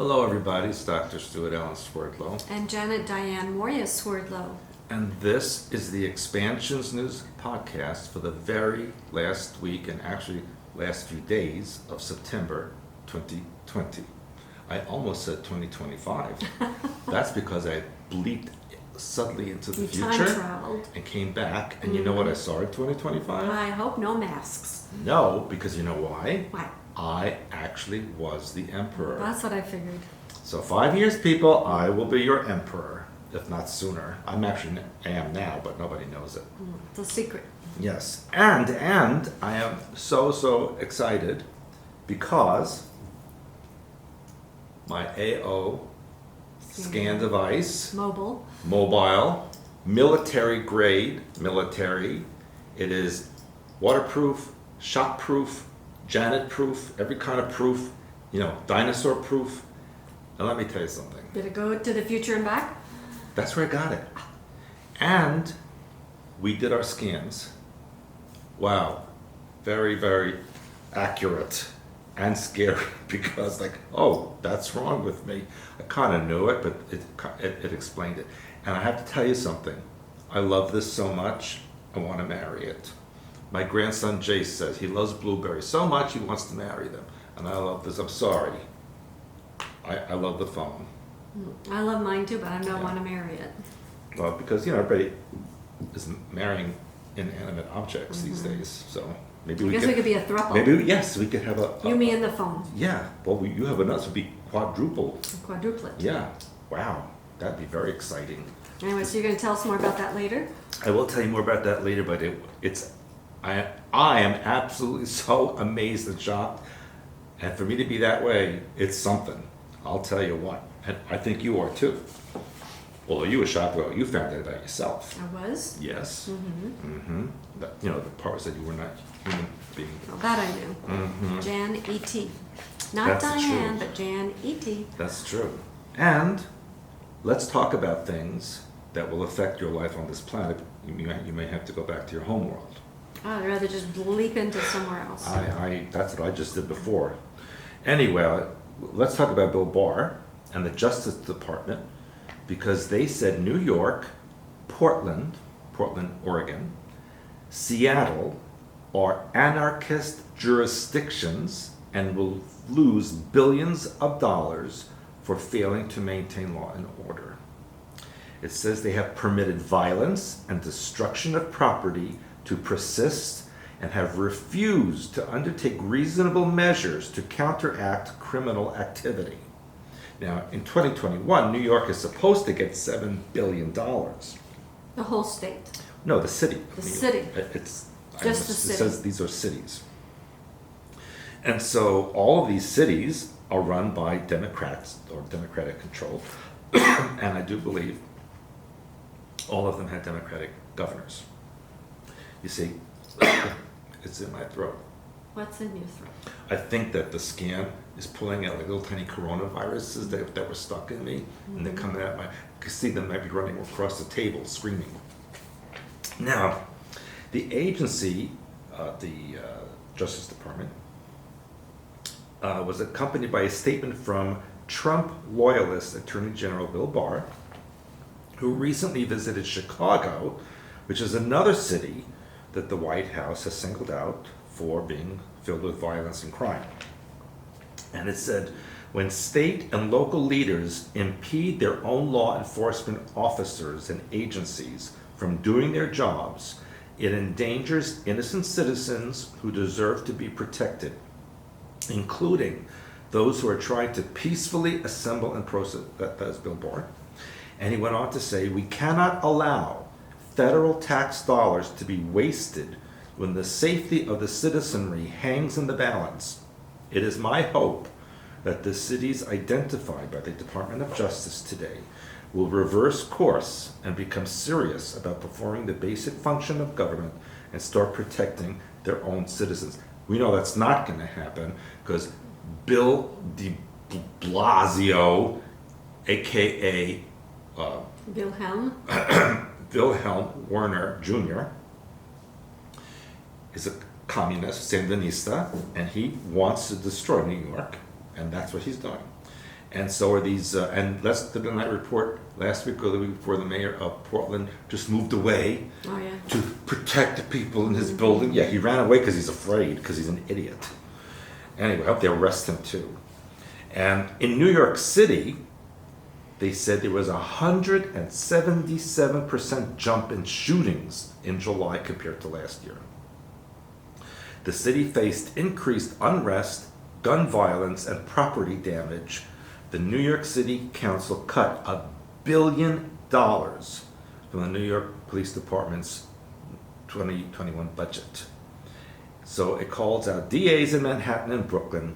Hello everybody, it's Dr. Stuart Allen Swerdlow. And Janet Diane Moria Swerdlow. And this is the Expansions News podcast for the very last week and actually last few days of September 2020. I almost said 2025. That's because I bleeped suddenly into the future time traveled. And came back, and you know what I saw in 2025? I hope no masks. No, because you know why? Why? I actually was the emperor. That's what I figured. So 5 years, people, I will be your emperor, if not sooner. I am now, but nobody knows it. It's a secret. Yes, and I am so excited because my AO scan device, Mobile. mobile, military grade, it is waterproof, shockproof, Janet proof, every kind of proof, dinosaur proof. And let me tell you something. Did it go to the future and back? That's where I got it. And we did our scans. Wow. Very accurate and scary because oh, that's wrong with me. I kind of knew it, but it explained it. And I have to tell you something. I love this so much, I want to marry it. My grandson Jace says he loves blueberries so much he wants to marry them. And I love this. I'm sorry. I love the phone. I love mine too, but I don't want to marry it. Well, because everybody is marrying inanimate objects these days, so maybe I guess we could be a throuple. Maybe yes, we could have a you, me, and the phone. Yeah. Well, you have enough to be quadruple. Quadruplet. Yeah. Wow, that'd be very exciting. Anyway, so you're going to tell us more about that later? I will tell you more about that later, but I am absolutely so amazed and shocked, and for me to be that way, it's something. I'll tell you what, and I think you are too. Although you were shocked, well, you found out about yourself. I was? Yes. The part said you were not human being. Well, that I knew. Jan E.T. Not That's Diane, true. but Jan E.T. That's true. And let's talk about things that will affect your life on this planet. You may have to go back to your home world. I'd rather just leap into somewhere else. That's what I just did before. Anyway, let's talk about Bill Barr and the Justice Department, because they said New York, Portland, Oregon, Seattle are anarchist jurisdictions and will lose billions of dollars for failing to maintain law and order. It says they have permitted violence and destruction of property to persist and have refused to undertake reasonable measures to counteract criminal activity. Now, in 2021, New York is supposed to get $7 billion. The whole state. No, the city. The city. It's Just the city. It says these are cities. And so all of these cities are run by Democrats or Democratic control. And I do believe all of them had Democratic governors. You see, it's in my throat. What's in your throat? I think that the scan is pulling out like little tiny coronaviruses that were stuck in me, and they're coming out. I can see them maybe running across the table, screaming. Now, the agency, the Justice Department, was accompanied by a statement from Trump loyalist Attorney General Bill Barr, who recently visited Chicago, which is another city that the White House has singled out for being filled with violence and crime. And it said, when state and local leaders impede their own law enforcement officers and agencies from doing their jobs, it endangers innocent citizens who deserve to be protected, including those who are trying to peacefully assemble and process. That is Bill Barr. And he went on to say, we cannot allow federal tax dollars to be wasted when the safety of the citizenry hangs in the balance. It is my hope that the cities identified by the Department of Justice today will reverse course and become serious about performing the basic function of government and start protecting their own citizens. We know that's not going to happen because Bill de Blasio, aka Wilhelm Werner Jr., is a communist, Sandinista, and he wants to destroy New York, and that's what he's doing. And so are these, and didn't I report last week or the week before, the mayor of Portland just moved away Oh, yeah. to protect the people in his building? Yeah, he ran away because he's afraid, because he's an idiot. Anyway, I hope they arrest him too. And in New York City, they said there was a 177% jump in shootings in July compared to last year. The city faced increased unrest, gun violence, and property damage. The New York City Council cut $1 billion from the New York Police Department's 2021 budget. So it calls out DAs in Manhattan and Brooklyn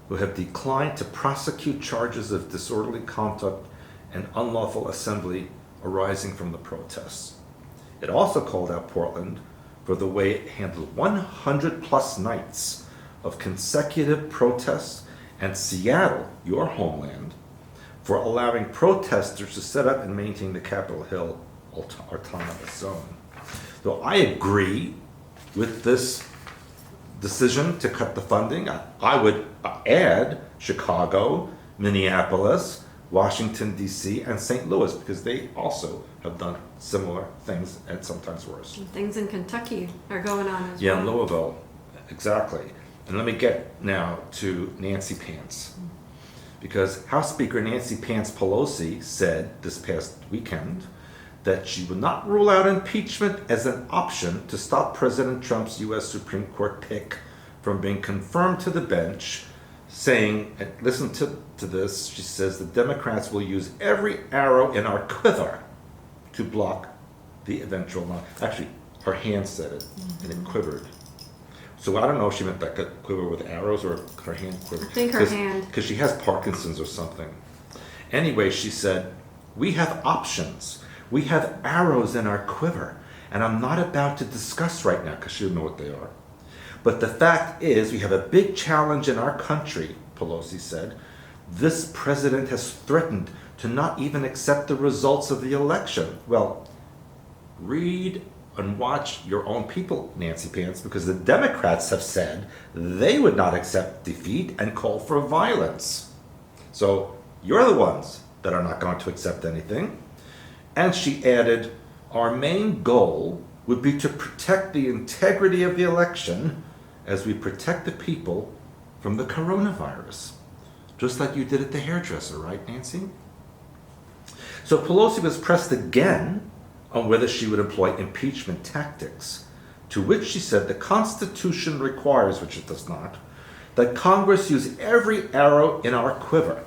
who have declined to prosecute charges of disorderly conduct and unlawful assembly arising from the protests. It also called out Portland for the way it handled 100 plus nights of consecutive protests, and Seattle, your homeland, for allowing protesters to set up and maintain the Capitol Hill autonomous zone. So I agree with this decision to cut the funding. I would add Chicago, Minneapolis, Washington, D.C., and St. Louis, because they also have done similar things and sometimes worse. And things in Kentucky are going on as Yeah, well. in Louisville, exactly. And let me get now to Nancy Pants. Because House Speaker Nancy Pants Pelosi said this past weekend that she would not rule out impeachment as an option to stop President Trump's U.S. Supreme Court pick from being confirmed to the bench, saying, and listen to this, she says the Democrats will use every arrow in our quiver to block the eventual Actually, her hand said it, and it quivered. So I don't know if she meant like a quiver with arrows or her hand quivered. I think her hand. Because she has Parkinson's or something. Anyway, she said, we have options. We have arrows in our quiver. And I'm not about to discuss right now because she doesn't know what they are. But the fact is, we have a big challenge in our country, Pelosi said. This president has threatened to not even accept the results of the election. Well, read and watch your own people, Nancy Pants, because the Democrats have said they would not accept defeat and call for violence. So you're the ones that are not going to accept anything. And she added, our main goal would be to protect the integrity of the election as we protect the people from the coronavirus. Just like you did at the hairdresser, right, Nancy? So Pelosi was pressed again on whether she would employ impeachment tactics, to which she said the Constitution requires, which it does not, that Congress use every arrow in our quiver.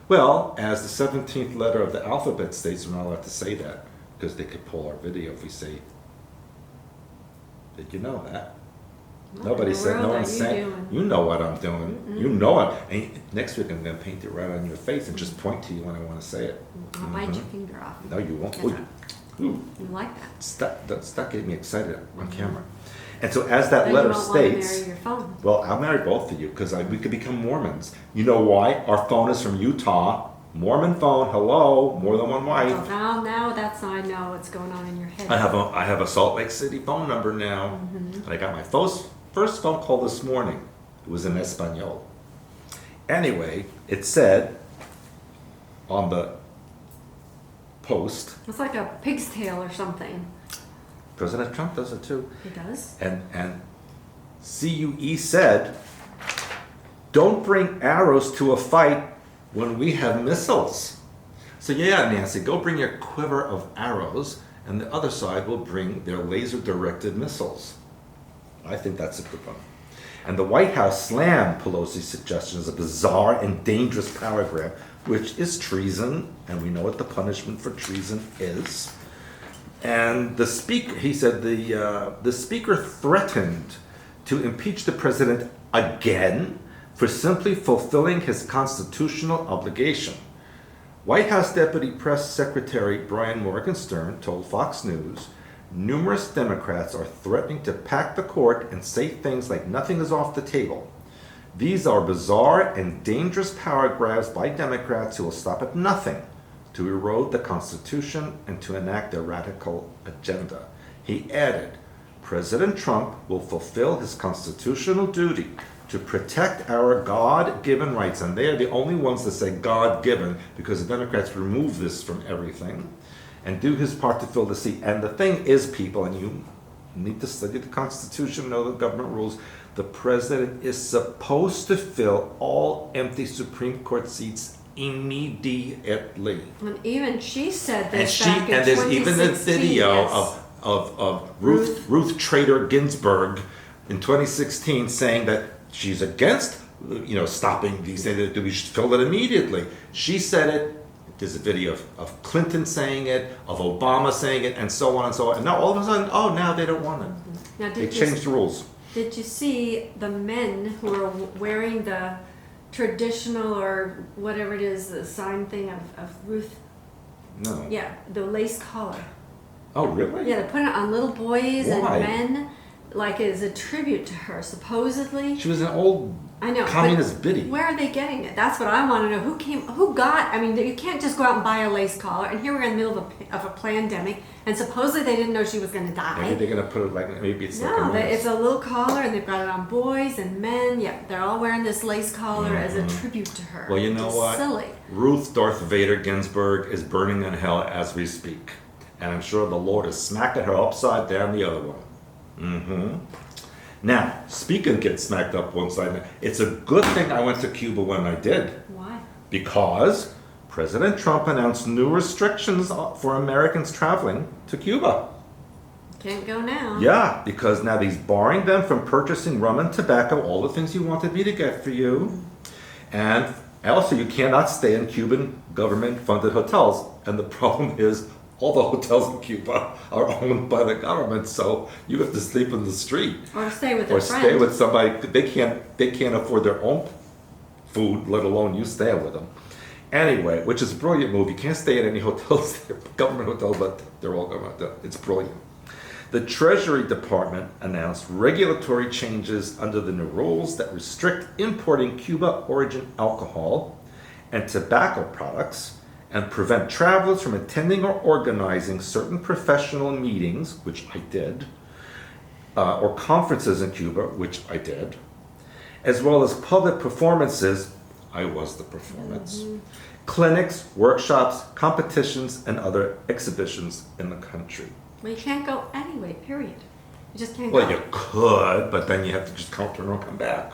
Well, as the 17th letter of the alphabet states, we're not allowed to say that, because they could pull our video if we say, did you know that? Nobody said, no one's saying, you know what I'm doing. Mm-mm. You know it. And next week I'm going to paint it right on your face and just point to you when I want to say it. I'll bite your finger off. No, you won't. You like that? That getting me excited on camera. And so as that Then letter you won't states, marry your phone. well, I'll marry both of you because we could become Mormons. You know why? Our phone is from Utah. Mormon phone, hello, more than one wife. So now that's how I know what's going on in your head. I have a Salt Lake City phone number now. And I got my first phone call this morning. It was in Espanol. Anyway, it said on the post, It's like a pig's tail or something. President Trump does it too. He does? And CUE said, don't bring arrows to a fight when we have missiles. So yeah, Nancy, go bring your quiver of arrows, and the other side will bring their laser-directed missiles. I think that's a good one. And the White House slammed Pelosi's suggestion as a bizarre and dangerous power grab, which is treason, and we know what the punishment for treason is. And the speaker, he said, the speaker threatened to impeach the president again for simply fulfilling his constitutional obligation. White House Deputy Press Secretary Brian Morgenstern told Fox News, numerous Democrats are threatening to pack the court and say things like nothing is off the table. These are bizarre and dangerous power grabs by Democrats who will stop at nothing to erode the Constitution and to enact their radical agenda. He added, President Trump will fulfill his constitutional duty to protect our God-given rights, and they are the only ones that say God-given because the Democrats remove this from everything, and do his part to fill the seat. And the thing is, people, and you need to study the Constitution, know the government rules, the president is supposed to fill all empty Supreme Court seats immediately. And even she said And this back in and there's even a 2016, video yes. of Ruth Trader Ginsburg in 2016 saying that she's against, stopping these things, that we should fill it immediately. She said it. There's a video of Clinton saying it, of Obama saying it, and so on and so on. And now all of a sudden, now they don't want it. Now, They changed the rules. Did you see the men who are wearing the traditional or whatever it is, the sign thing of Ruth? No. Yeah, the lace collar. Oh, really? Yeah, they're putting it on little boys Why? and men, like as a tribute to her, supposedly. She was an old I know. communist but biddy. Where are they getting it? That's what I want to know. I mean, you can't just go out and buy a lace collar. And here we're in the middle of a pandemic, and supposedly they didn't know she was going to die. Maybe they're going to put it maybe it's like No, a it's a little collar, and they've got it on boys and men. Yeah, they're all wearing this lace collar as a tribute to her. Well, you know It's what? Silly. Ruth Darth Vader Ginsburg is burning in hell as we speak. And I'm sure the Lord is smacking her upside down the other one. Mm-hmm. Now, speaking of getting smacked up one side, it's a good thing I went to Cuba when I did. Why? Because President Trump announced new restrictions for Americans traveling to Cuba. Can't go now. Yeah, because now he's barring them from purchasing rum and tobacco, all the things he wanted me to get for you. And also, you cannot stay in Cuban government-funded hotels. And the problem is, all the hotels in Cuba are owned by the government, so you have to sleep in the street. Or stay with Or a friend. stay with somebody. They can't afford their own food, let alone you stay with them. Anyway, which is a brilliant move. You can't stay at any hotels, government hotels, but they're all government. It's brilliant. The Treasury Department announced regulatory changes under the new rules that restrict importing Cuba origin alcohol and tobacco products and prevent travelers from attending or organizing certain professional meetings, which I did, or conferences in Cuba, which I did, as well as public performances. I was the performance. Clinics, workshops, competitions, and other exhibitions in the country. Well, you can't go anyway, period. You just can't Well, go. you could, but then you have to just turn around and come back.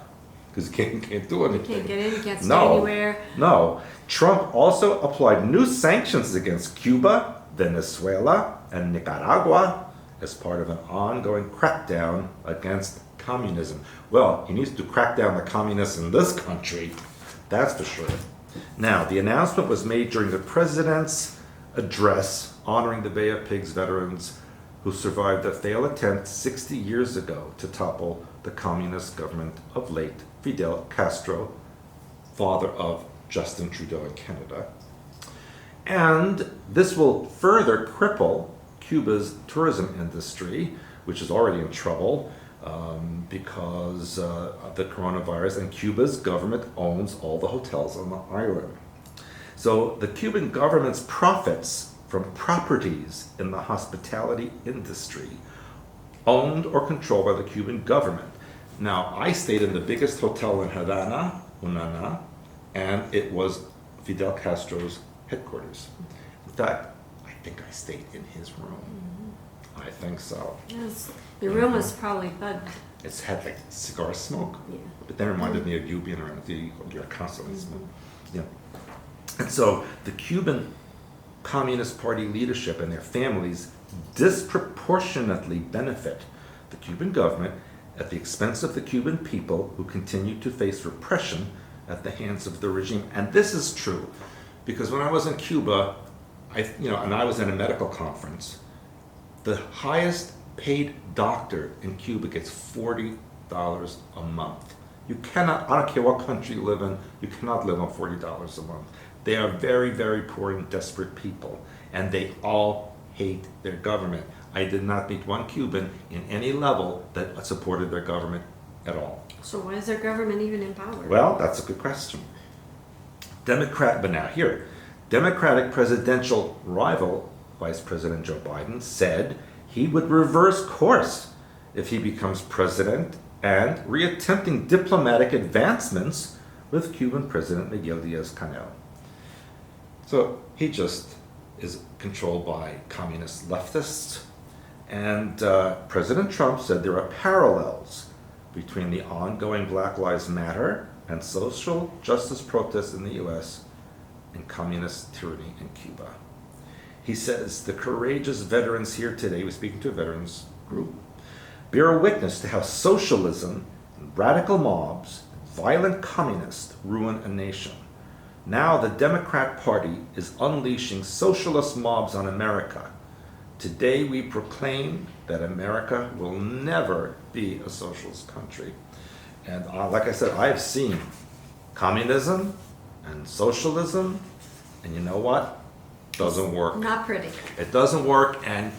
Because you can't do anything. You can't get in, you can't stay No. anywhere. No. Trump also applied new sanctions against Cuba, Venezuela, and Nicaragua as part of an ongoing crackdown against communism. Well, he needs to crack down the communists in this country, that's for sure. Now, the announcement was made during the president's address honoring the Bay of Pigs veterans who survived a failed attempt 60 years ago to topple the communist government of late Fidel Castro, father of Justin Trudeau in Canada. And this will further cripple Cuba's tourism industry, which is already in trouble because of the coronavirus, and Cuba's government owns all the hotels on the island. So the Cuban government's profits from properties in the hospitality industry owned or controlled by the Cuban government. Now, I stayed in the biggest hotel in Havana, Unana, and it was Fidel Castro's headquarters. In fact, I think I stayed in his room. I think so. Yes. Your room was probably bugged. It's had like cigar smoke, Yeah. but that reminded me of you being around you're constantly smoking. Yeah. And so the Cuban Communist Party leadership and their families disproportionately benefit the Cuban government at the expense of the Cuban people who continue to face repression at the hands of the regime. And this is true because when I was in Cuba, and I was at a medical conference, the highest paid doctor in Cuba gets $40 a month. You cannot, I don't care what country you live in, you cannot live on $40 a month. They are very, very poor and desperate people, and they all hate their government. I did not meet one Cuban in any level that supported their government at all. So why is their government even in power? Well, that's a good question. Democratic presidential rival, Vice President Joe Biden, said he would reverse course if he becomes president and reattempting diplomatic advancements with Cuban President Miguel Diaz-Canel. So he just is controlled by communist leftists. And President Trump said there are parallels between the ongoing Black Lives Matter and social justice protests in the U.S. and communist tyranny in Cuba. He says the courageous veterans here today, we're speaking to a veterans group, bear witness to how socialism and radical mobs, violent communists ruin a nation. Now the Democrat Party is unleashing socialist mobs on America. Today we proclaim that America will never be a socialist country. And like I said, I have seen communism and socialism, and you know what? Doesn't work. Not pretty. It doesn't work, and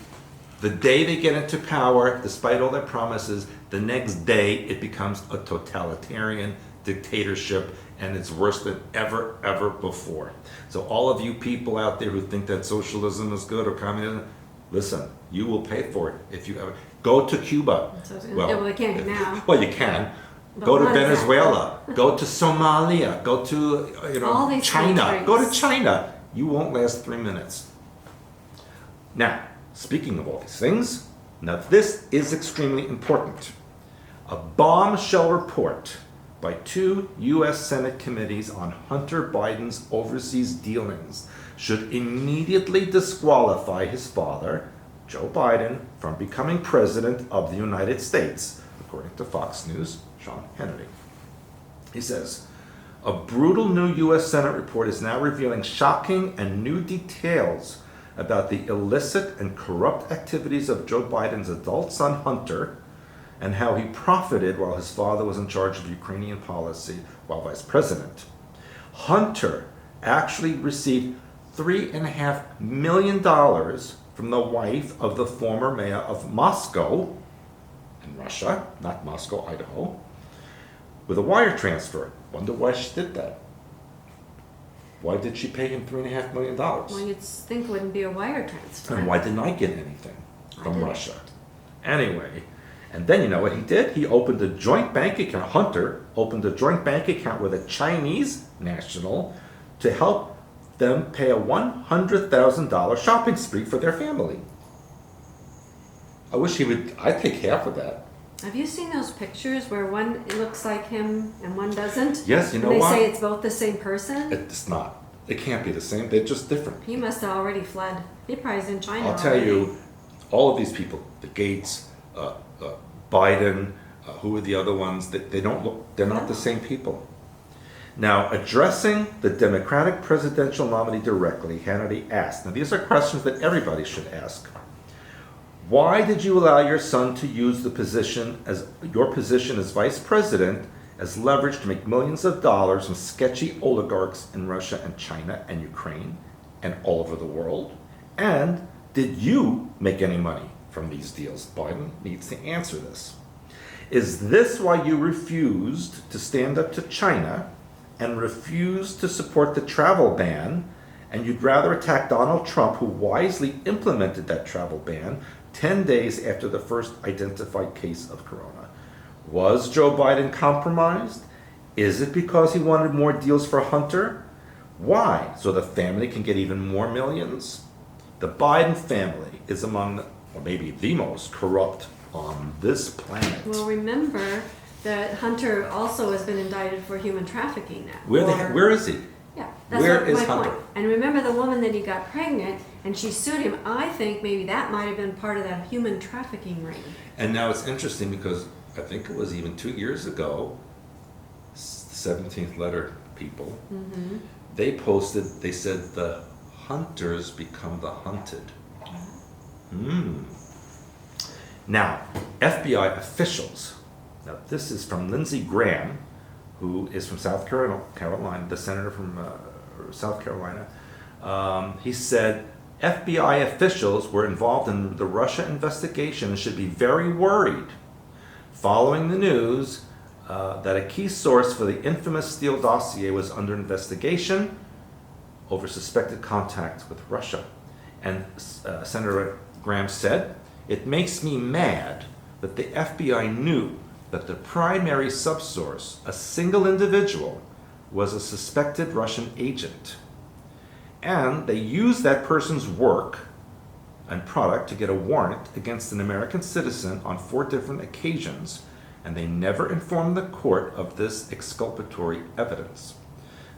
the day they get into power, despite all their promises, the next day it becomes a totalitarian dictatorship, and it's worse than ever before. So all of you people out there who think that socialism is good or communism, listen, you will pay for it if you ever go to Cuba. Well, they can't now. Well, you can. But Go to what is that? Venezuela. Go to Somalia. Go to All these China. countries. Go to China. You won't last 3 minutes. Now, speaking of all these things, now this is extremely important. A bombshell report by 2 U.S. Senate committees on Hunter Biden's overseas dealings should immediately disqualify his father, Joe Biden, from becoming president of the United States, according to Fox News' Sean Hannity. He says, a brutal new U.S. Senate report is now revealing shocking and new details about the illicit and corrupt activities of Joe Biden's adult son Hunter and how he profited while his father was in charge of Ukrainian policy while vice president. Hunter actually received $3.5 million from the wife of the former mayor of Moscow, in Russia, not Moscow, Idaho, with a wire transfer. Wonder why she did that. Why did she pay him $3.5 million? Well, you'd think it wouldn't be a wire transfer. And why didn't I get anything from didn't. Russia? Anyway, and then you know what he did? He opened a joint bank account. Hunter opened a joint bank account with a Chinese national to help them pay a $100,000 shopping spree for their family. I wish he would. I'd take half of that. Have you seen those pictures where one it looks like him and one doesn't? Yes, you know and they what? say it's both the same person? It's not. It can't be the same. They're just different. He must have already fled. He probably's in China I'll tell already. you, all of these people, the Gates, Biden, who are the other ones? They don't look. They're not the same people. Now, addressing the Democratic presidential nominee directly, Hannity asked. Now, these are questions that everybody should ask. Why did you allow your son to use your position as vice president as leverage to make millions of dollars from sketchy oligarchs in Russia and China and Ukraine and all over the world? And did you make any money from these deals? Biden needs to answer this. Is this why you refused to stand up to China and refused to support the travel ban, and you'd rather attack Donald Trump, who wisely implemented that travel ban 10 days after the first identified case of corona? Was Joe Biden compromised? Is it because he wanted more deals for Hunter? Why? So the family can get even more millions? The Biden family is among, or maybe the most corrupt on this planet. Well, remember that Hunter also has been indicted for human trafficking now. Where is he? Yeah, that's Where my is point. Hunter? And remember the woman that he got pregnant and she sued him. I think maybe that might have been part of that human trafficking ring. And now it's interesting because I think it was even 2 years ago, the 17th letter people, they posted, they said the hunters become the hunted. Now, FBI officials, now this is from Lindsey Graham, who is from South Carolina, the senator from South Carolina. He said FBI officials were involved in the Russia investigation and should be very worried following the news that a key source for the infamous Steele dossier was under investigation over suspected contact with Russia. And Senator Graham said, "It makes me mad that the FBI knew that the primary subsource, a single individual, was a suspected Russian agent. And they used that person's work and product to get a warrant against an American citizen on 4 different occasions, and they never informed the court of this exculpatory evidence.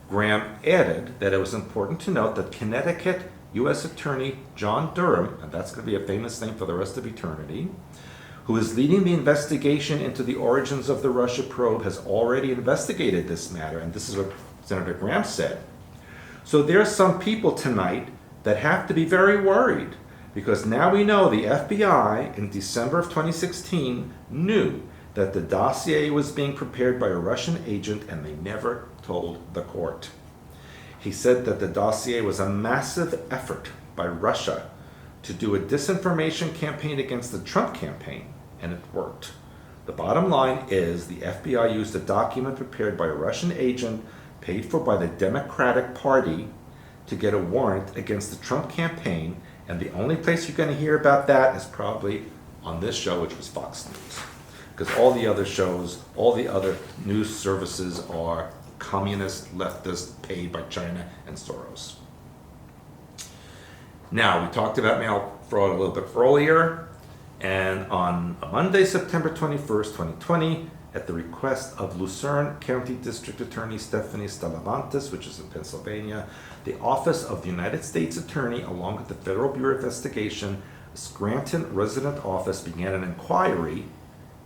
Graham added that it was important to note that Connecticut U.S. Attorney John Durham, and that's going to be a famous name for the rest of eternity, who is leading the investigation into the origins of the Russia probe, has already investigated this matter, and this is what Senator Graham said. So there are some people tonight that have to be very worried, because now we know the FBI in December of 2016 knew that the dossier was being prepared by a Russian agent, and they never told the court. He said that the dossier was a massive effort by Russia to do a disinformation campaign against the Trump campaign, and it worked. The bottom line is the FBI used a document prepared by a Russian agent paid for by the Democratic Party to get a warrant against the Trump campaign, and the only place you're going to hear about that is probably on this show, which was Fox News. Because all the other shows, all the other news services are communist, leftist, paid by China and Soros. Now, we talked about mail fraud a little bit earlier, and on Monday, September 21st, 2020, at the request of Lucerne County District Attorney Stephanie Stalavantis, which is in Pennsylvania, the Office of the United States Attorney, along with the Federal Bureau of Investigation, Scranton resident office began an inquiry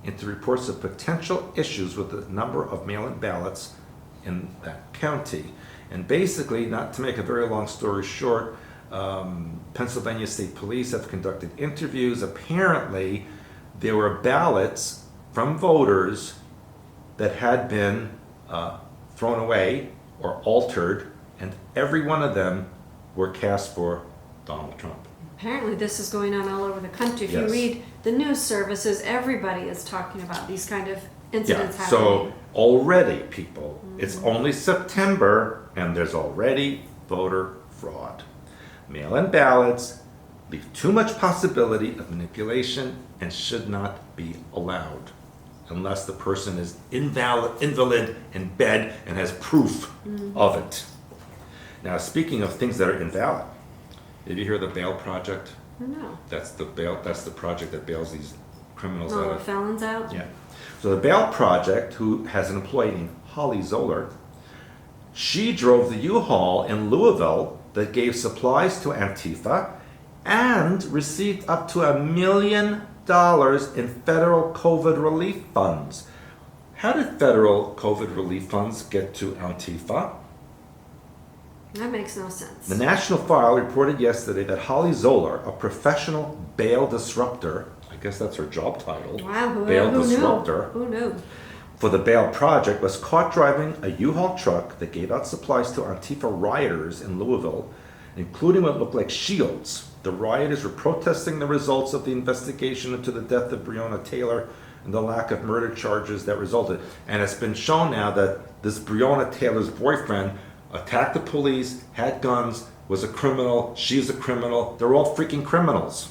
into reports of potential issues with the number of mail-in ballots in that county. And basically, not to make a very long story short, Pennsylvania State Police have conducted interviews. Apparently, there were ballots from voters that had been thrown away or altered, and every one of them were cast for Donald Trump. Apparently this is going on all over the country. If you Yes. read the news services, everybody is talking about these kind of incidents happening. So already, people, it's only September, and there's already voter fraud. Mail-in ballots leave too much possibility of manipulation and should not be allowed unless the person is invalid in bed and has proof of it. Now, speaking of things that are invalid, did you hear the bail project? No. That's the project that bails these criminals All out the of. felons out? Yeah. So the bail project, who has an employee named Holly Zoller, she drove the U-Haul in Louisville that gave supplies to Antifa and received up to $1 million in federal COVID relief funds. How did federal COVID relief funds get to Antifa? That makes no sense. The National File reported yesterday that Holly Zoller, a professional bail disruptor, I guess that's her job title, Wow, bail who disruptor, knew? Who knew? for the bail project, was caught driving a U-Haul truck that gave out supplies to Antifa rioters in Louisville, including what looked like shields. The rioters were protesting the results of the investigation into the death of Breonna Taylor and the lack of murder charges that resulted. And it's been shown now that this Breonna Taylor's boyfriend attacked the police, had guns, was a criminal, she's a criminal, they're all freaking criminals.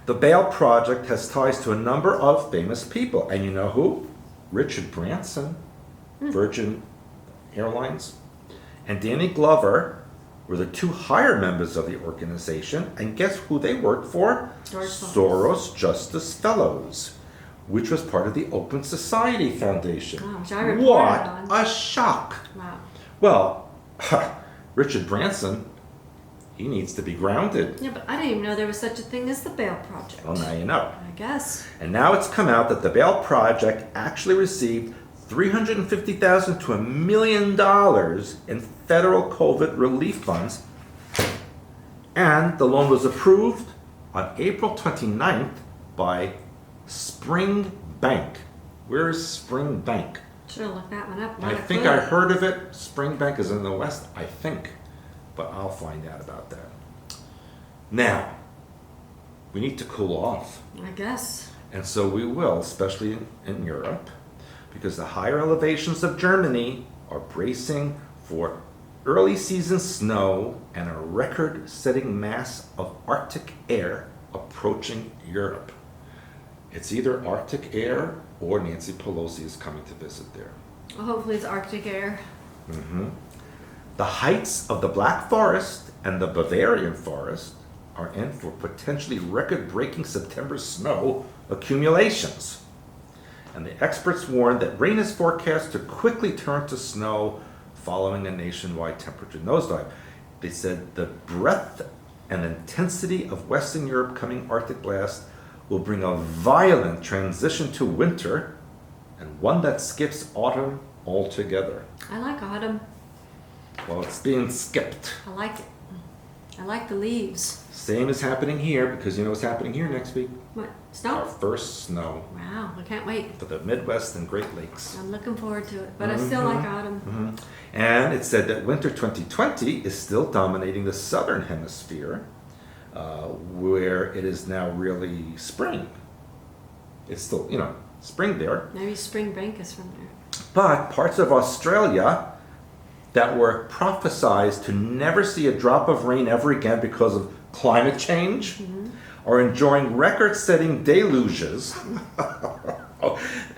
The bail project has ties to a number of famous people, and you know who? Richard Branson, Virgin Airlines, and Danny Glover were the 2 higher members of the organization, and guess who they worked for? George Soros. Soros Justice Fellows, which was part of the Open Society Foundation. Oh, which I reported What on. a shock! Wow. Well, Richard Branson, he needs to be grounded. Yeah, but I didn't even know there was such a thing as the bail project. Well, now you know. I guess. And now it's come out that the bail project actually received $350,000 to $1 million in federal COVID relief funds, and the loan was approved on April 29th by Spring Bank. Where is Spring Bank? Should have looked that one up. I Not a think clue. I heard of it. Spring Bank is in the West, I think, but I'll find out about that. Now, we need to cool off. I guess. And so we will, especially in Europe, because the higher elevations of Germany are bracing for early season snow and a record-setting mass of Arctic air approaching Europe. It's either Arctic air or Nancy Pelosi is coming to visit there. Well, hopefully it's Arctic air. The heights of the Black Forest and the Bavarian Forest are in for potentially record-breaking September snow accumulations. And the experts warn that rain is forecast to quickly turn to snow following a nationwide temperature nosedive. They said the breadth and intensity of Western Europe coming Arctic blast will bring a violent transition to winter and one that skips autumn altogether. I like autumn. Well, it's being skipped. I like it. I like the leaves. Same is happening here because you know what's happening here next week? What? Our Snow? first snow Wow, I can't wait. for the Midwest and Great Lakes. I'm looking forward to it, but I still like autumn. And it said that winter 2020 is still dominating the southern hemisphere, where it is now really spring. It's still, spring there. Maybe spring break is from there. But parts of Australia that were prophesized to never see a drop of rain ever again because of climate change are enjoying record-setting deluges.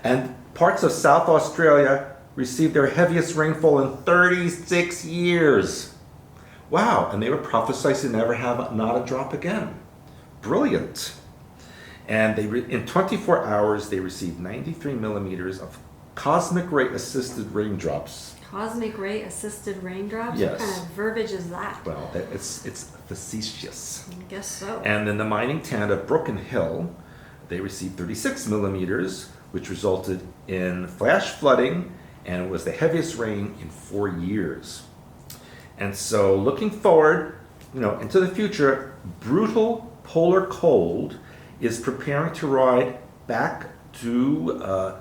And parts of South Australia received their heaviest rainfall in 36 years. Wow, and they were prophesied to never have not a drop again. Brilliant. And in 24 hours, they received 93 millimeters of cosmic ray assisted raindrops. Cosmic ray assisted raindrops? Yes. What kind of verbiage is that? Well, it's facetious. I guess so. And in the mining town of Broken Hill, they received 36 millimeters, which resulted in flash flooding, and it was the heaviest rain in 4 years. And so looking forward, into the future, brutal polar cold is preparing to ride back to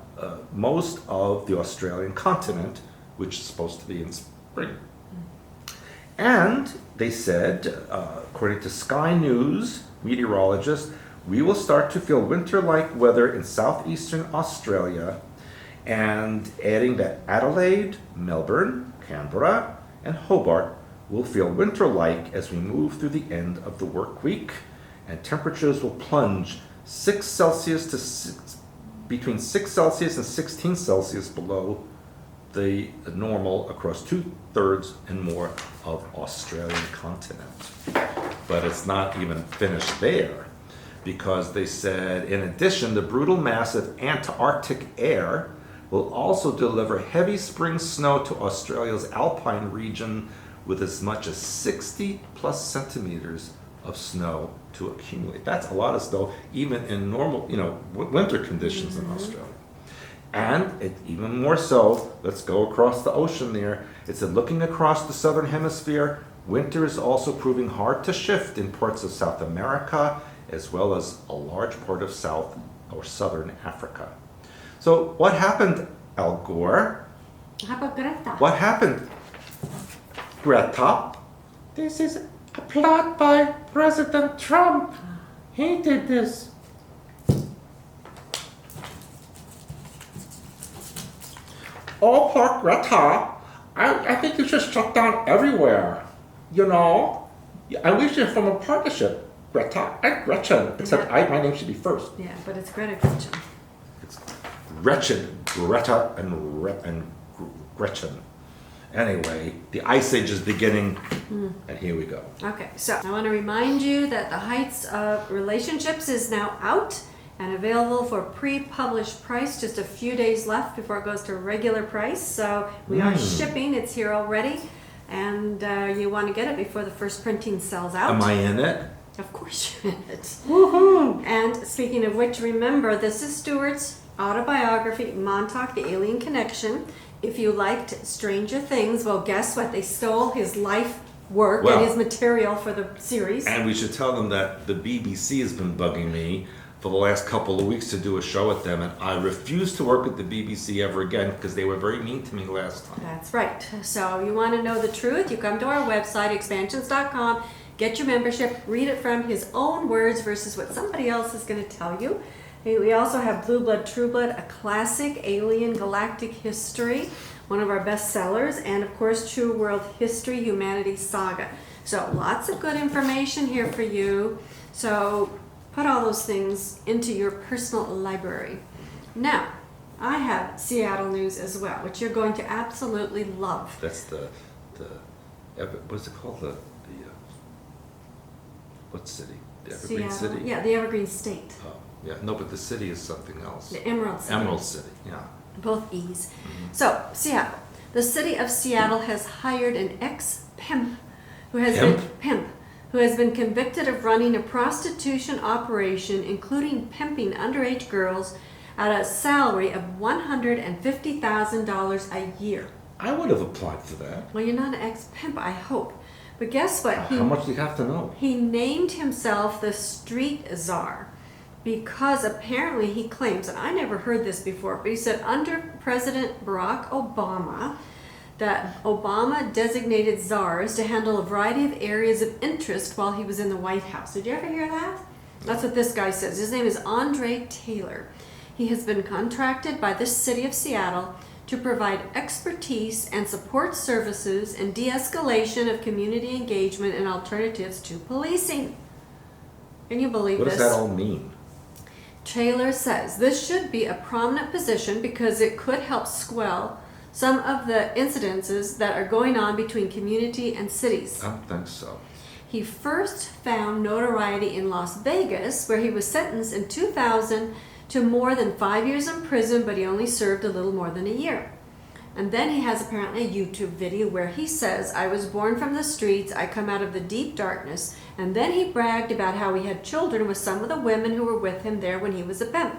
most of the Australian continent, which is supposed to be in spring. And they said, according to Sky News meteorologists, we will start to feel winter-like weather in southeastern Australia, and adding that Adelaide, Melbourne, Canberra, and Hobart will feel winter-like as we move through the end of the work week, and temperatures will plunge between 6 Celsius and 16 Celsius below the normal across 2/3 and more of Australian continent. But it's not even finished there, because they said, in addition, the brutal mass of Antarctic air will also deliver heavy spring snow to Australia's alpine region, with as much as 60 plus centimeters of snow to accumulate. That's a lot of snow, even in normal, winter conditions in Australia. And even more so, let's go across the ocean there. It said, looking across the southern hemisphere, winter is also proving hard to shift in parts of South America, as well as a large part of South or Southern Africa. So what happened, Al Gore? How about Greta? What happened, Greta? This is a plot by President Trump. He did this. Oh, poor Greta. I think you should shut down everywhere. And we should form a partnership, Greta and Gretchen. Except my name should be first. Yeah, but it's Greta Gretchen. It's Gretchen, Greta, and Gretchen. Anyway, the Ice Age is beginning, and here we go. Okay, so I want to remind you that The Heights of Relationships is now out and available for pre-published price. Just a few days left before it goes to regular price. So we are shipping. It's here already. And you want to get it before the first printing sells out. Am I in it? Of course you're in it. Woohoo! And speaking of which, remember, this is Stuart's autobiography, Montauk, The Alien Connection. If you liked Stranger Things, well, guess what? They stole his life work and his material for the series. And we should tell them that the BBC has been bugging me for the last couple of weeks to do a show with them, and I refuse to work with the BBC ever again because they were very mean to me last time. That's right. So you want to know the truth, you come to our website, expansions.com, get your membership, read it from his own words versus what somebody else is going to tell you. We also have Blue Blood, True Blood, a classic alien galactic history, one of our best sellers, and of course True World History, Humanity Saga. So lots of good information here for you. So put all those things into your personal library. Now, I have Seattle news as well, which you're going to absolutely love. That's the what's it called? What city? The Evergreen Seattle, City? yeah, the Evergreen State. Oh, yeah. No, but the city is something else. The Emerald City. Emerald City, yeah. Both E's. So, Seattle. The city of Seattle has hired an ex-pimp who has been convicted of running a prostitution operation, including pimping underage girls at a salary of $150,000 a year. I would have applied for that. Well, you're not an ex-pimp, I hope. But guess what? How much do you have to know? He named himself the Street Czar because apparently he claims, and I never heard this before, but he said under President Barack Obama, that Obama designated czars to handle a variety of areas of interest while he was in the White House. Did you ever hear that? That's what this guy says. His name is Andre Taylor. He has been contracted by the city of Seattle to provide expertise and support services and de-escalation of community engagement and alternatives to policing. Can you believe What this? does that all mean? Taylor says this should be a prominent position because it could help squelch some of the incidences that are going on between community and cities. I don't think so. He first found notoriety in Las Vegas, where he was sentenced in 2000 to more than 5 years in prison, but he only served a little more than a year. And then he has apparently a YouTube video where he says, I was born from the streets, I come out of the deep darkness. And then he bragged about how he had children with some of the women who were with him there when he was a pimp.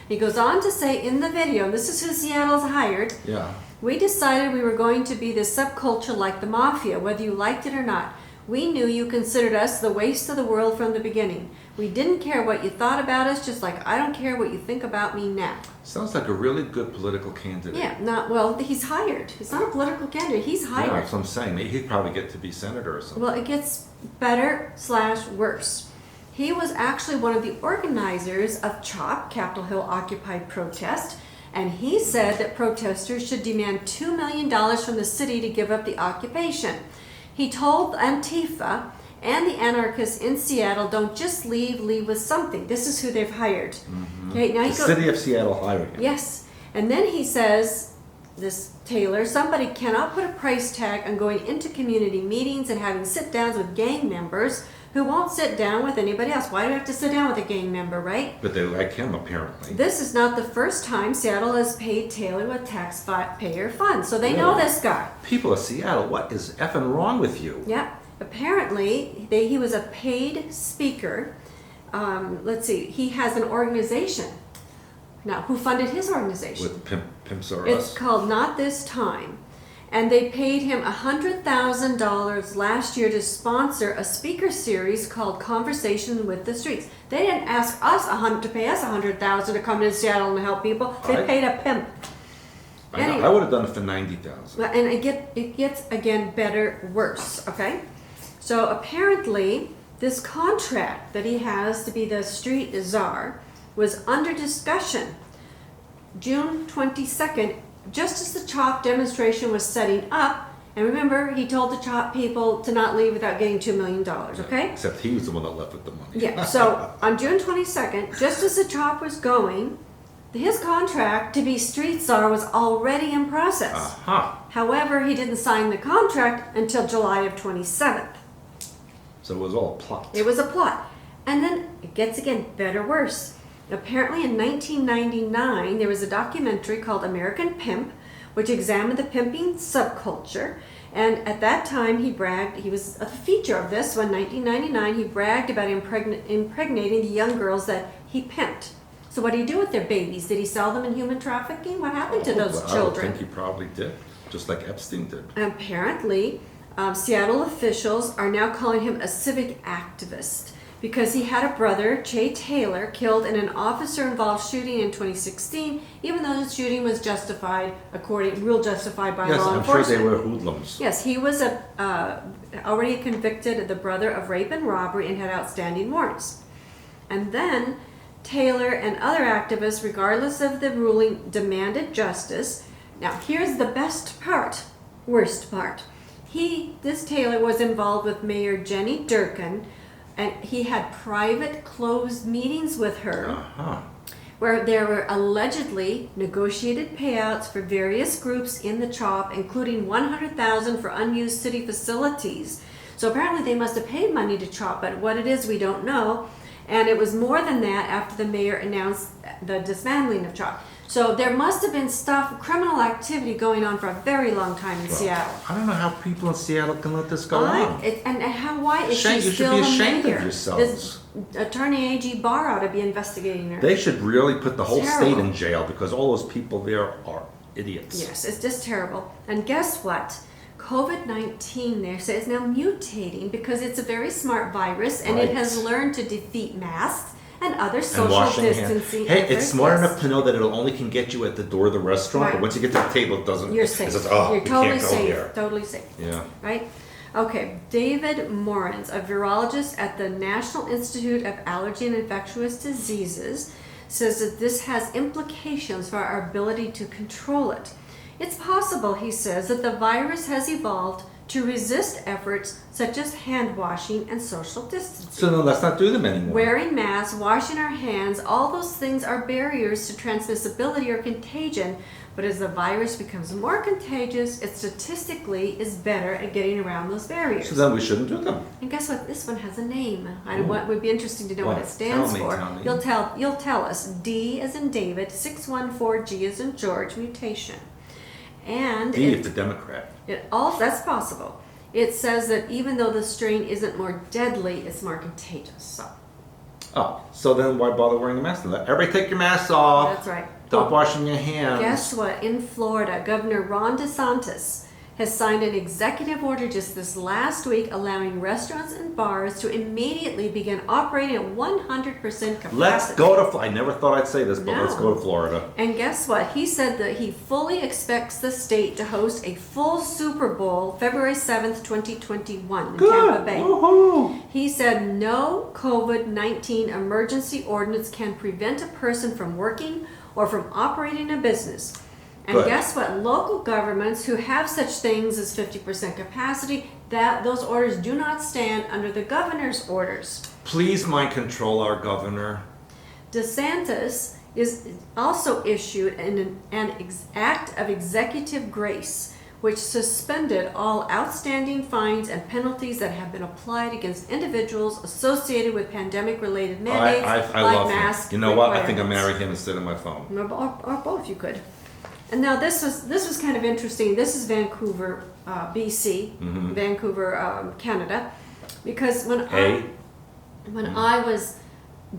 He goes on to say in the video, and this is who Seattle's hired, Yeah. we decided we were going to be this subculture like the mafia, whether you liked it or not. We knew you considered us the waste of the world from the beginning. We didn't care what you thought about us, just like I don't care what you think about me now. Sounds like a really good political candidate. Yeah, he's hired. He's not a political candidate, he's Yeah, hired. that's what I'm saying. He'd probably get to be senator or something. Well, it gets better/worse. He was actually one of the organizers of CHOP, Capitol Hill Occupy protest, and he said that protesters should demand $2 million from the city to give up the occupation. He told Antifa and the anarchists in Seattle, don't just leave with something. This is who they've hired. Mm-hmm. Okay, now The city of Seattle hired him. Yes, and then he says, this Taylor, somebody cannot put a price tag on going into community meetings and having sit-downs with gang members who won't sit down with anybody else. Why do you have to sit down with a gang member, right? But they like him, apparently. This is not the first time Seattle has paid Taylor with taxpayer funds, so they know this guy. People of Seattle, what is effing wrong with you? Yeah, apparently he was a paid speaker. Let's see, he has an organization. Now, who funded his organization? With Pimps or It's Us? called Not This Time. And they paid him $100,000 last year to sponsor a speaker series called Conversation with the Streets. They didn't ask us to pay us $100,000 to come to Seattle and help people. They paid a pimp. I would have done it for $90,000. And it gets, again, better, worse, okay? So apparently, this contract that he has to be the street czar was under discussion June 22nd, just as the CHOP demonstration was setting up. And remember, he told the CHOP people to not leave without getting $2 million, okay? Except he was the one that left with the money. Yeah, so on June 22nd, just as the CHOP was going, his contract to be street czar was already in process. Uh-huh. However, he didn't sign the contract until July of 27th. So it was all a plot. It was a plot. And then it gets, again, better, worse. Apparently in 1999, there was a documentary called American Pimp, which examined the pimping subculture. And at that time, he was a feature of this. When 1999, he bragged about impregnating the young girls that he pimped. So what do you do with their babies? Did he sell them in human trafficking? What happened to those children? I think he probably did, just like Epstein did. Apparently, Seattle officials are now calling him a civic activist because he had a brother, Jay Taylor, killed in an officer-involved shooting in 2016, even though the shooting was justified by law enforcement. Yes, I'm sure they were hoodlums. Yes, he was already convicted, the brother, of rape and robbery and had outstanding warrants. And then Taylor and other activists, regardless of the ruling, demanded justice. Now, here's the worst part. This Taylor was involved with Mayor Jenny Durkin, and he had private closed meetings with her Uh-huh. where there were allegedly negotiated payouts for various groups in the CHOP, including $100,000 for unused city facilities. So apparently they must have paid money to CHOP, but what it is we don't know. And it was more than that after the mayor announced the dismantling of CHOP. So there must have been criminal activity going on for a very long time in Seattle. I don't know how people in Seattle can let this go on. Why is she You should still be the ashamed mayor? of yourselves. This Attorney A.G. Barr ought to be investigating her. They should really put the whole state Terrible. in jail because all those people there are idiots. Yes, it's just terrible. And guess what? COVID-19 there so it's now mutating because it's a very smart virus and it Right. has learned to defeat masks and other And social washing hands. distancing Hey, efforts. it's smart Yes. enough to know that it only can get you at the door of the restaurant, Right. but once you get to the table, it doesn't. You're It safe. says, oh, You're you totally can't go safe. here. Totally safe. Yeah. Right? Okay, David Morans, a virologist at the National Institute of Allergy and Infectious Diseases, says that this has implications for our ability to control it. It's possible, he says, that the virus has evolved to resist efforts such as hand washing and social distancing. So no, let's not do them anymore. Wearing masks, washing our hands, all those things are barriers to transmissibility or contagion. But as the virus becomes more contagious, it statistically is better at getting around those barriers. So then we shouldn't do them. And guess what? This one has a name. Ooh. What would be interesting to know what What? it stands Tell me, for. tell me. You'll tell us. D as in David, 614G as in George mutation. And D is the Democrat. that's possible. It says that even though the strain isn't more deadly, it's more contagious. So Oh, so then why bother wearing a mask? Then let everybody take your masks off. that's right. Stop washing your hands. Guess what? In Florida, Governor Ron DeSantis has signed an executive order just this last week allowing restaurants and bars to immediately begin operating at 100% capacity. Let's go to Florida. I never thought I'd say this, but let's No. go to Florida. And guess what? He said that he fully expects the state to host a full Super Bowl February 7th, 2021 in Tampa Bay. Woohoo. He said no COVID-19 emergency ordinance can prevent a person from working or from operating a business. And Good. guess what? Local governments who have such things as 50% capacity, those orders do not stand under the governor's orders. Please mind control our governor. DeSantis is also issued an act of executive grace, which suspended all outstanding fines and penalties that have been applied against individuals associated with pandemic-related mandates I like love him. mask You know what? I think I'll requirements. marry him instead of my phone. Or both, you could. And now this was kind of interesting. This is Vancouver, BC, Mhm. Vancouver, Canada, because when Hey. I was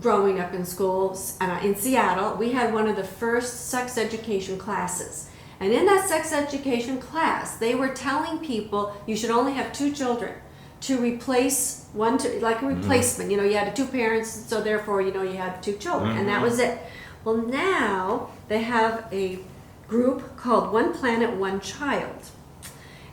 growing up in school in Seattle, we had one of the first sex education classes. And in that sex education class, they were telling people you should only have 2 children to replace like a replacement. You know, you had 2 parents, so therefore, you had 2 children, and that was it. Well, now they have a group called One Planet, One Child.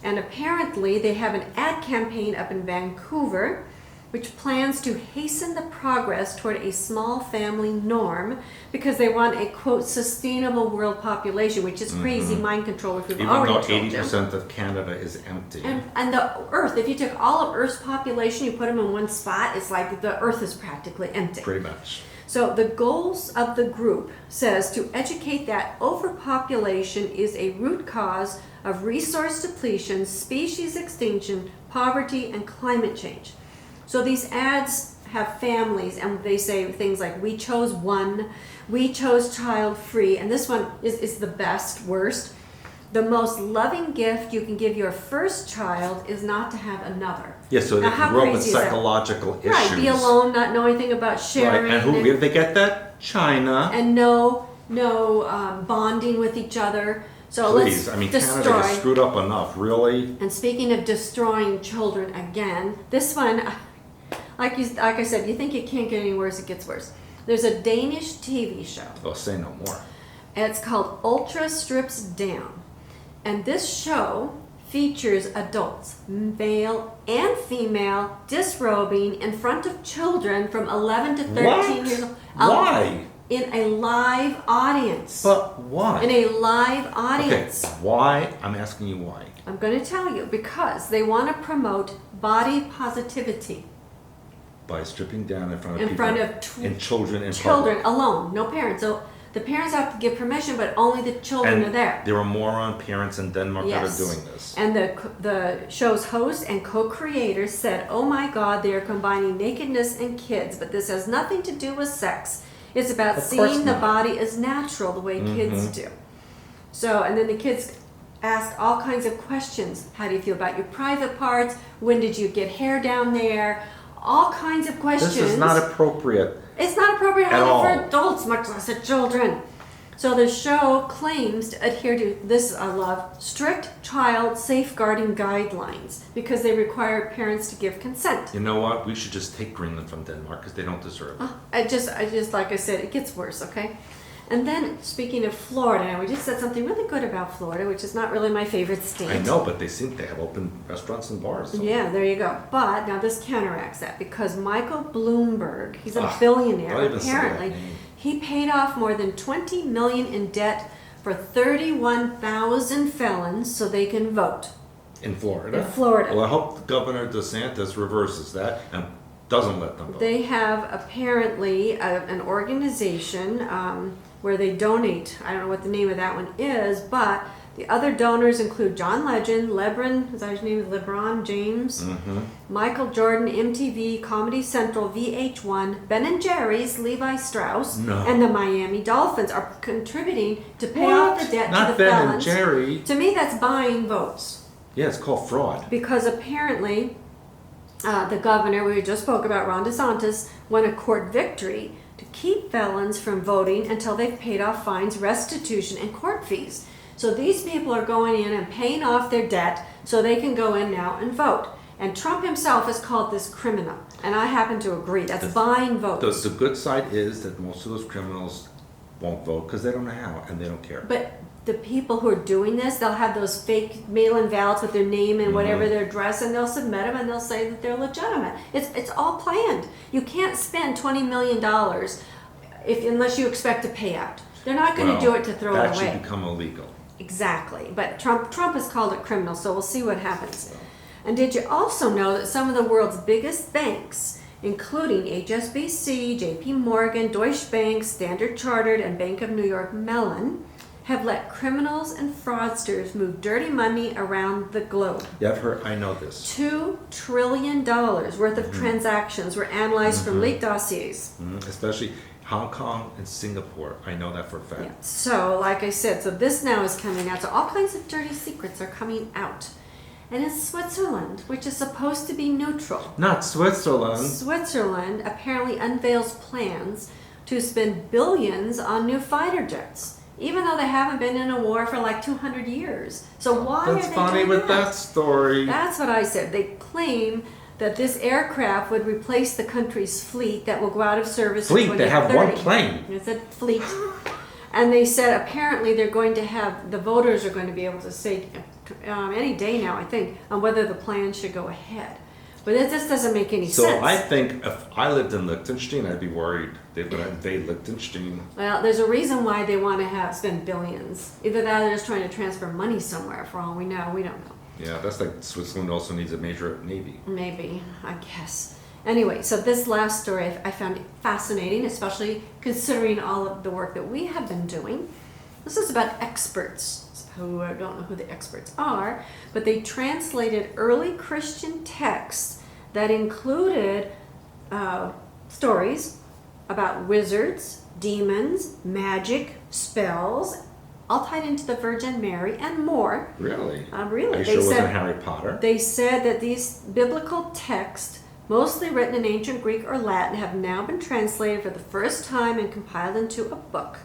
And apparently they have an ad campaign up in Vancouver which plans to hasten the progress toward a small family norm because they want a, quote, sustainable world population, which is crazy mind control, which we've Even already though told you. 80% of Canada is empty. And the Earth, if you took all of Earth's population, you put them in one spot, it's like the Earth is practically empty. Pretty much. So the goals of the group says to educate that overpopulation is a root cause of resource depletion, species extinction, poverty, and climate change. So these ads have families and they say things like, we chose one, we chose child free, and this one is the best, worst. The most loving gift you can give your first child is not to have another. Yeah, so Now, they how grew up with crazy is that? psychological issues. Right, be alone, not know anything about Right, sharing. and where did they get that? China. And no bonding with each other. So Please, let's I mean, destroy. Canada is screwed up enough, really. And speaking of destroying children again, this one, like I said, you think it can't get any worse, it gets worse. There's a Danish TV show. Oh, say no more. It's called Ultra Strips Down. And this show features adults, male and female, disrobing in front of children from 11 to 13 What? years old. Why? In a live audience. But why? In a live audience. Okay, why? I'm asking you why. I'm going to tell you, because they want to promote body positivity. by stripping down in front of In people. front of and children in children public. alone, no parents. So the parents have to give permission, but only the children are there. There are moron parents in Denmark that are doing this. And the show's host and co-creator said, "Oh my God, they are combining nakedness and kids, but this has nothing to do with sex. It's about Of course seeing the not. body as natural, the way kids do." So, and then the kids ask all kinds of questions. How do you feel about your private parts? When did you get hair down there? All kinds of questions. This is not appropriate. It's not appropriate At all. for adults, much less for children. So the show claims to adhere to this, I love, strict child safeguarding guidelines because they require parents to give consent. You know what? We should just take Greenland from Denmark because they don't deserve it. I just like I said, it gets worse, okay? And then speaking of Florida, we just said something really good about Florida, which is not really my favorite state. I know, but they have open restaurants and bars. So. Yeah, there you go. But now this counteracts that because Michael Bloomberg, he's a Don't billionaire even say that apparently. name. He paid off more than $20 million in debt for 31,000 felons so they can vote. In Florida? In Florida. Well, I hope Governor DeSantis reverses that and doesn't let them vote. They have apparently an organization where they donate. I don't know what the name of that one is, but the other donors include John Legend, LeBron, is that his name? LeBron James, Michael Jordan, MTV, Comedy Central, VH1, Ben & Jerry's, Levi Strauss, and the Miami Dolphins are contributing to pay off the debt Not to the Ben felons. and Jerry. To me, that's buying votes. Yeah, it's called fraud. Because apparently, the governor we just spoke about, Ron DeSantis, won a court victory to keep felons from voting until they've paid off fines, restitution, and court fees. So these people are going in and paying off their debt so they can go in now and vote. And Trump himself has called this criminal. And I happen to agree. That's buying votes. The good side is that most of those criminals won't vote because they don't know how and they don't care. But the people who are doing this, they'll have those fake mail-in ballots with their name and whatever their address, and they'll submit them and they'll say that they're legitimate. It's all planned. You can't spend $20 million unless you expect to pay out. They're not going to do it to throw it away. That should become illegal. Exactly. But Trump has called it criminal, so we'll see what happens. And did you also know that some of the world's biggest banks, including HSBC, JP Morgan, Deutsche Bank, Standard Chartered, and Bank of New York Mellon, have let criminals and fraudsters move dirty money around the globe? Yeah, I know this. $2 trillion worth of transactions were analyzed from leaked dossiers. Especially Hong Kong and Singapore. I know that for a fact. Yeah. So, like I said, so this now is coming out. So all kinds of dirty secrets are coming out. And in Switzerland, which is supposed to be neutral, Not Switzerland. Switzerland apparently unveils plans to spend billions on new fighter jets, even though they haven't been in a war for like 200 years. So why That's are they funny doing with that story. That's what I said. They claim that this aircraft would replace the country's fleet that will go out of service in Fleet, they have one 2030. plane. It's a fleet. And they said apparently they're going to have, the voters are going to be able to say any day now, I think, on whether the plan should go ahead. But it just doesn't make any So sense. I think if I lived in Liechtenstein, I'd be worried they would invade Liechtenstein. Well, there's a reason why they want to spend billions. Either that or they're just trying to transfer money somewhere, for all we know. We don't know. Yeah, that's like Switzerland also needs a major navy. Maybe, I guess. Anyway, so this last story I found fascinating, especially considering all of the work that we have been doing. This is about experts, who I don't know who the experts are, but they translated early Christian texts that included stories about wizards, demons, magic, spells, all tied into the Virgin Mary and more. Really? Really. Are you sure it wasn't Harry Potter? They said that these biblical texts, mostly written in ancient Greek or Latin, have now been translated for the first time and compiled into a book.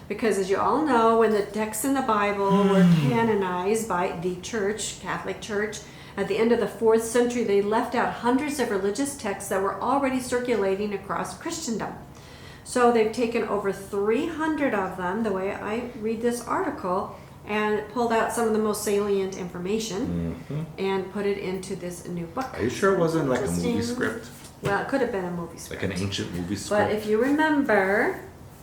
Because as you all know, when the texts in the Bible were canonized by the Church, Catholic Church, at the end of the 4th century, they left out hundreds of religious texts that were already circulating across Christendom. So they've taken over 300 of them, the way I read this article, and pulled out some of the most salient information and put it into this new book. Are you sure it wasn't like a movie Interesting. script? Well, it could have been a movie script. Like an ancient movie But script? if you remember,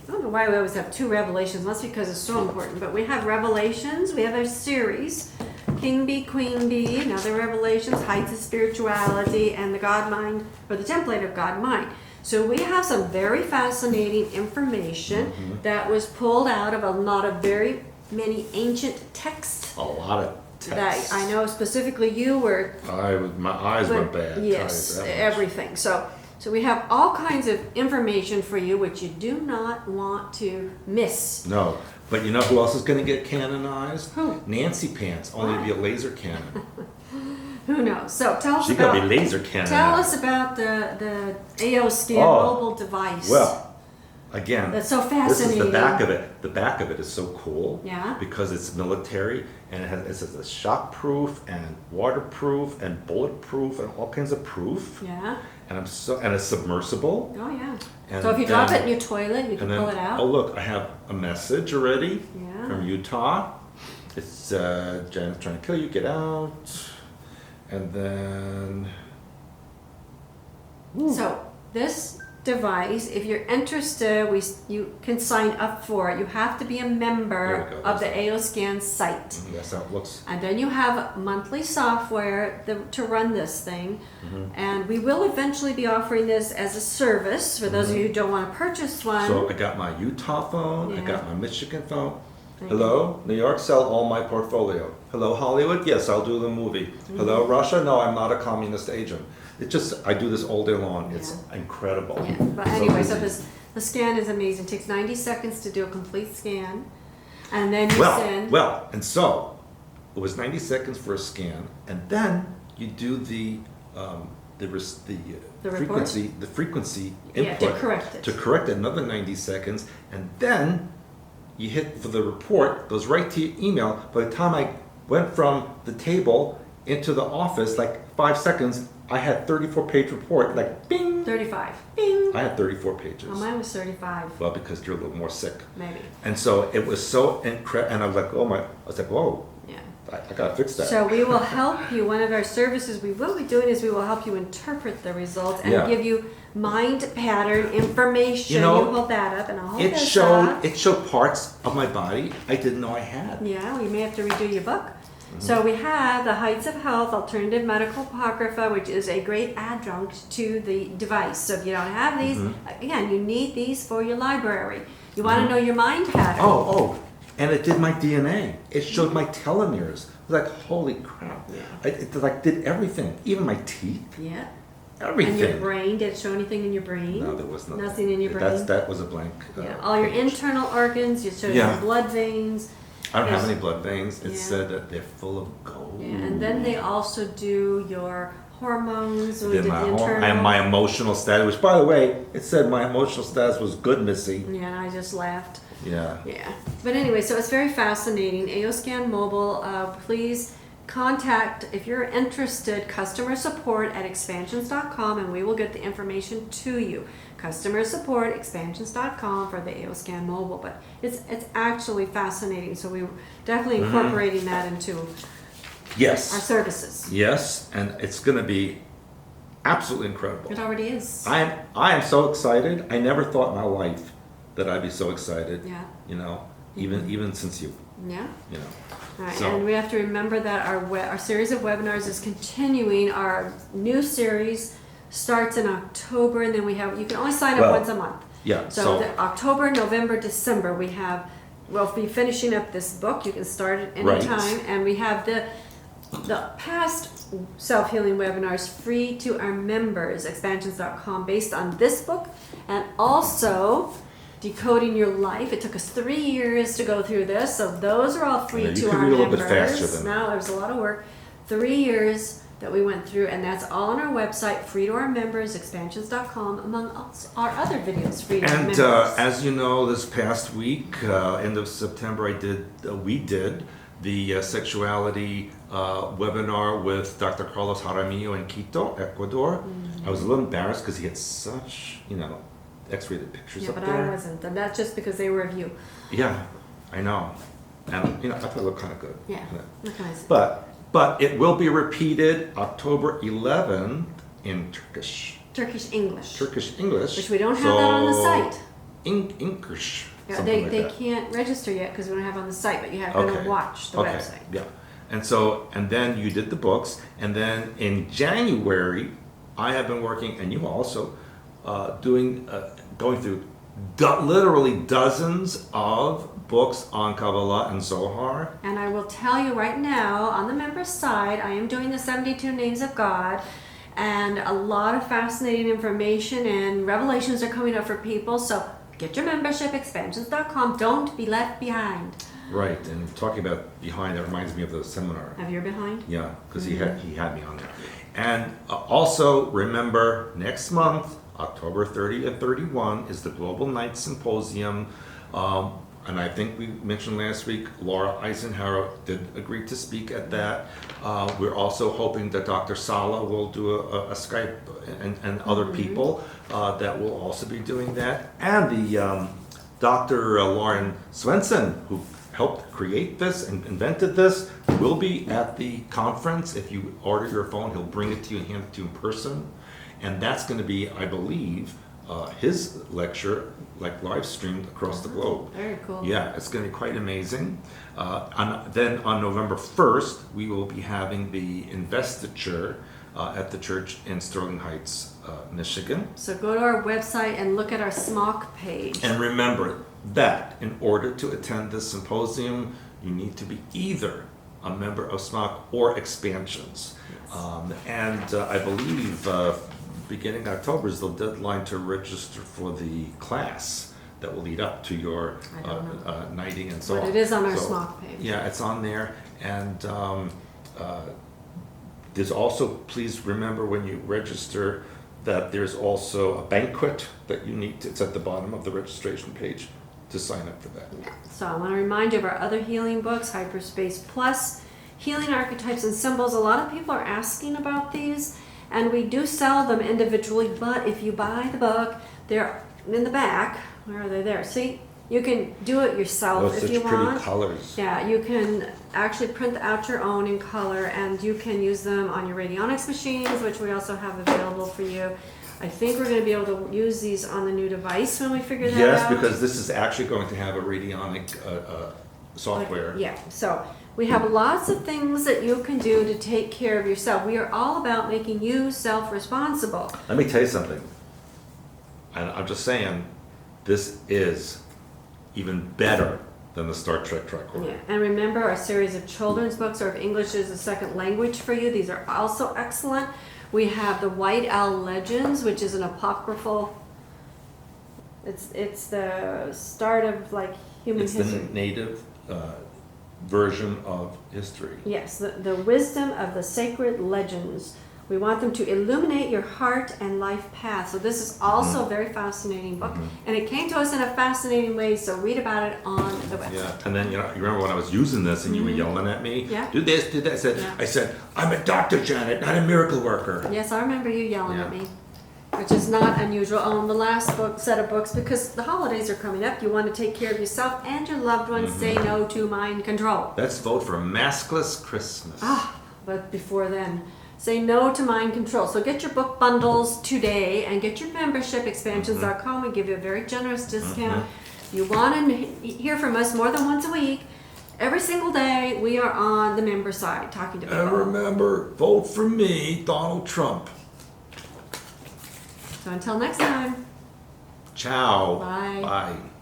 I don't know why we always have two Revelations, that's because it's so important, but we have Revelations, we have a series King Bee, Queen Bee, and other revelations, heights of spirituality, and the God mind, or the template of God mind. So we have some very fascinating information that was pulled out of a lot of very many ancient texts. A lot of text. That I know specifically you were. My eyes were bad. Yes, everything. So we have all kinds of information for you, which you do not want to miss. No, but you know who else is going to get canonized? Who? Nancy Pants, only via laser cannon. Who knows? So tell us She's about. going to be laser cannon. Tell us about the Aoscan mobile device. Well, again, that's so fascinating. This is the back of it. The back of it is so cool. Yeah. Because it's military and it says it's shockproof and waterproof and bulletproof and all kinds of proof. Yeah. And it's submersible. Oh yeah. And so if you drop it in your toilet, you can pull it out. Oh look, I have a message already from Utah. It's Janet's trying to kill you. Get out. And then. So this device, if you're interested, you can sign up for it. You have to be a member of the Aoscan site. That's how it looks. And then you have monthly software to run this thing. And we will eventually be offering this as a service for those of you who don't want to purchase one. So I got my Utah phone, I got my Michigan phone. Thank Hello, New York, sell all my portfolio. Hello, Hollywood, yes, I'll do the movie. Hello, Russia, no, I'm not a communist agent. It's just, I do this all day long. It's incredible. Yeah. But anyway, so the scan is amazing. It takes 90 seconds to do a complete scan. And then you send. And so it was 90 seconds for a scan, and then you do the frequency input to correct it. Another 90 seconds, and then you hit for the report, goes right to your email. By the time I went from the table into the office, like 5 seconds, I had 34-page report, like bing. 35. Bing. I had 34 pages. Oh, mine was 35. Well, because you're a little more sick. Maybe. And so it was so incredible, and I was like, whoa. Yeah. I gotta fix that. So we will help you. One of our services we will be doing is we will help you interpret the results and give you mind pattern information. You hold that up, and I'll hold this up. It showed parts of my body I didn't know I had. Yeah, we may have to redo your book. So we have the Heights of Health Alternative Medical Apocrypha, which is a great adjunct to the device. So if you don't have these, again, you need these for your library. You want to know your mind pattern. Oh, and it did my DNA. It showed my telomeres. I was like, holy crap. Yeah. It did everything, even my teeth. Yeah. Everything. And your brain, did it show anything in your brain? No, there was nothing. Nothing in your brain? That was a blank. All your internal organs, you showed your blood veins. I don't have any blood veins. It said that they're full of gold. Yeah, and then they also do your hormones. And my emotional status, which, by the way, it said my emotional status was good, Missy. Yeah, and I just laughed. Yeah. Yeah. But anyway, so it's very fascinating. Aoscan Mobile, please contact, if you're interested, customer support at expansions.com, and we will get the information to you. Customer support expansions.com for the Aoscan Mobile. But it's actually fascinating, so we're definitely incorporating that into our services. Yes, and it's going to be absolutely incredible. It already is. I am so excited. I never thought in my life that I'd be so excited. Yeah. Even since you. Yeah. All right, So, and we have to remember that our series of webinars is continuing. Our new series starts in October, and then you can only sign up once a month. Yeah. So October, November, December, we'll be finishing up this book. You can start it anytime, and we have the past self-healing webinars free to our members, expansions.com, based on this book, and also Decoding Your Life. It took us 3 years to go through this, so those are all free to our members. You could read a little bit faster than that. No, it was a lot of work. 3 years that we went through, and that's all on our website, free to our members, expansions.com, among our other videos free to our members. And as you know, this past week, end of September, we did the sexuality webinar with Dr. Carlos Jaramillo in Quito, Ecuador. I was a little embarrassed because he had such, X-rated pictures up there. Yeah, but I wasn't, and that's just because they were of you. Yeah, I know. And, I thought it looked kind of good. Yeah, look nice. But it will be repeated October 11th in Turkish. Turkish English. Which we don't have that on the site. English. Yeah, they can't register yet because we don't have it on the site, but you have to watch the website. Yeah. And then you did the books, and then in January, I have been working, and you also, going through literally dozens of books on Kabbalah and Zohar. And I will tell you right now, on the members side, I am doing the 72 Names of God, and a lot of fascinating information and revelations are coming up for people. So get your membership, expansions.com. Don't be left behind. Right, and talking about behind, that reminds me of the seminar. Have you behind? Yeah, because he had me on there. And also remember, next month, October 30 and 31, is the Global Night Symposium. And I think we mentioned last week, Laura Eisenhower did agree to speak at that. We're also hoping that Dr. Sala will do a Skype, and other people that will also be doing that. And the Dr. Lauren Swenson, who helped create this and invented this, will be at the conference. If you order your phone, he'll bring it to you and hand it to you in person. And that's going to be, I believe, his lecture, like live streamed across the globe. Very cool. Yeah, it's going to be quite amazing. And then on November 1st, we will be having the investiture at the church in Sterling Heights, Michigan. So go to our website and look at our SMOC page. And remember that in order to attend this symposium, you need to be either a member of SMOC or Expansions. Yes. I believe beginning October is the deadline to register for the class that will lead up to your knighting and so on. But it is on our SMOC page. Yeah, it's on there. And there's also, please remember when you register that there's also a banquet that you need to, it's at the bottom of the registration page to sign up for that. So I want to remind you of our other healing books, Hyperspace Plus, Healing Archetypes and Symbols. A lot of people are asking about these, and we do sell them individually, but if you buy the book, they're in the back. Where are they there? See, you can do it yourself if you want. Those such pretty colors. Yeah, you can actually print out your own in color, and you can use them on your radionics machines, which we also have available for you. I think we're going to be able to use these on the new device when we figure that out. Yes, because this is actually going to have a radionic software. Yeah, so we have lots of things that you can do to take care of yourself. We are all about making you self-responsible. Let me tell you something. And I'm just saying, this is even better than the Star Trek Tricorder. Yeah, and remember our series of children's books, or if English is a second language for you, these are also excellent. We have the White Owl Legends, which is an apocryphal. It's the start of like human history. It's the native version of history. Yes, the wisdom of the sacred legends. We want them to illuminate your heart and life path. So this is also a very fascinating book. And it came to us in a fascinating way, so read about it on the website. Yeah, and then you remember when I was using this and you were yelling at me? Yeah. Do this, do that. I said, I'm a doctor, Janet, not a miracle worker. Yes, I remember you yelling at me, which is not unusual. On the last set of books, because the holidays are coming up, you want to take care of yourself and your loved ones. Say no to mind control. Let's vote for a maskless Christmas. But before then, say no to mind control. So get your book bundles today and get your membership, expansions.com. We give you a very generous discount. You want to hear from us more than once a week. Every single day, we are on the member side talking to people. And remember, vote for me, Donald Trump. So until next time. Ciao. Bye. Bye.